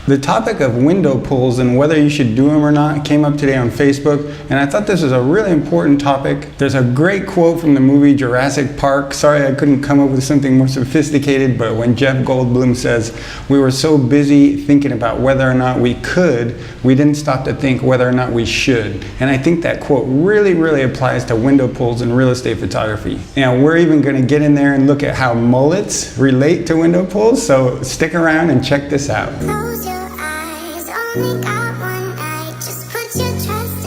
The topic of window pulls and whether you should do them or not came up today on Facebook, and I thought this was a really important topic. There's a great quote from the movie Jurassic Park. Sorry I couldn't come up with something more sophisticated, but when Jeff Goldblum says, "We were so busy thinking about whether or not we could, we didn't stop to think whether or not we should." And I think that quote really applies to window pulls in real estate photography. Now, we're even going to get in there and look at how mullets relate to window pulls, so stick around and check this out.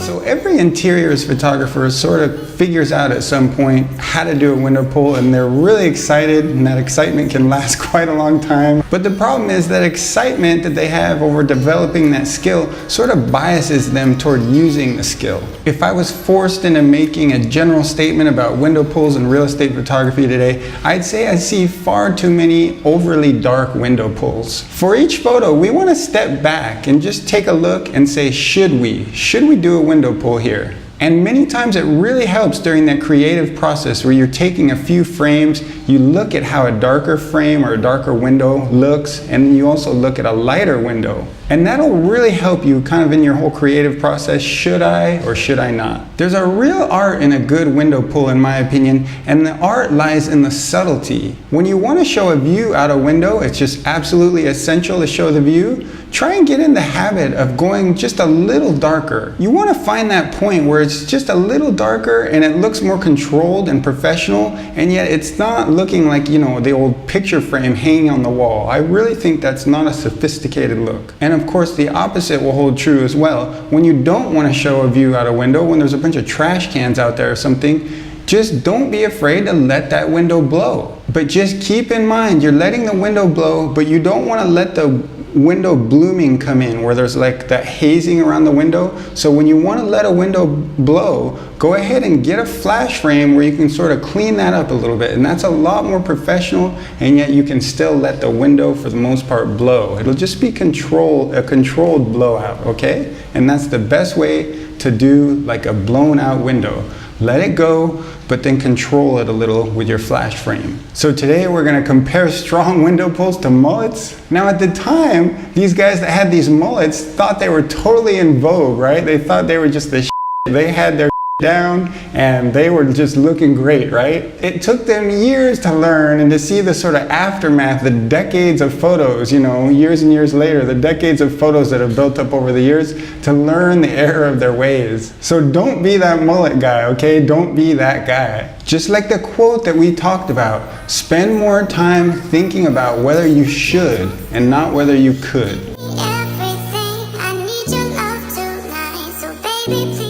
So every interiors photographer sort of figures out at some point how to do a window pull, and they're really excited, and that excitement can last quite a long time. But the problem is that excitement that they have over developing that skill sort of biases them toward using the skill. If I was forced into making a general statement about window pulls in real estate photography today, I'd say I see far too many overly dark window pulls. For each photo, we want to step back and just take a look and say, should we do a window pull here? And many times it really helps during that creative process where you're taking a few frames, you look at how a darker frame or a darker window looks, and then you also look at a lighter window. And that'll really help you kind of in your whole creative process. Should I or should I not? There's a real art in a good window pull, in my opinion, and the art lies in the subtlety. When you want to show a view out a window, it's just absolutely essential to show the view. Try and get in the habit of going just a little darker. You want to find that point where it's just a little darker and it looks more controlled and professional, and yet it's not looking like, you know, the old picture frame hanging on the wall. I really think that's not a sophisticated look. And of course, the opposite will hold true as well. When you don't want to show a view out a window, when there's a bunch of trash cans out there or something, just don't be afraid to let that window blow. But just keep in mind, you're letting the window blow, but you don't want to let the window blooming come in where there's like that hazing around the window. So when you want to let a window blow, go ahead and get a flash frame where you can sort of clean that up a little bit, and that's a lot more professional, and yet you can still let the window for the most part blow. It'll just be a controlled blowout, okay? And that's the best way to do like a blown out window. Let it go, but then control it a little with your flash frame. So today we're gonna compare strong window pulls to mullets. Now at the time, these guys that had these mullets thought they were totally in vogue, right? They thought they were just the shit. They had their down and they were just looking great, right? It took them years to learn and to see the sort of aftermath, the decades of photos, you know, years and years later, the decades of photos that have built up over the years to learn the error of their ways. So don't be that mullet guy, okay? Don't be that guy. Just like the quote that we talked about, spend more time thinking about whether you should and not whether you could. Everything, I need your love tonight, so baby, please.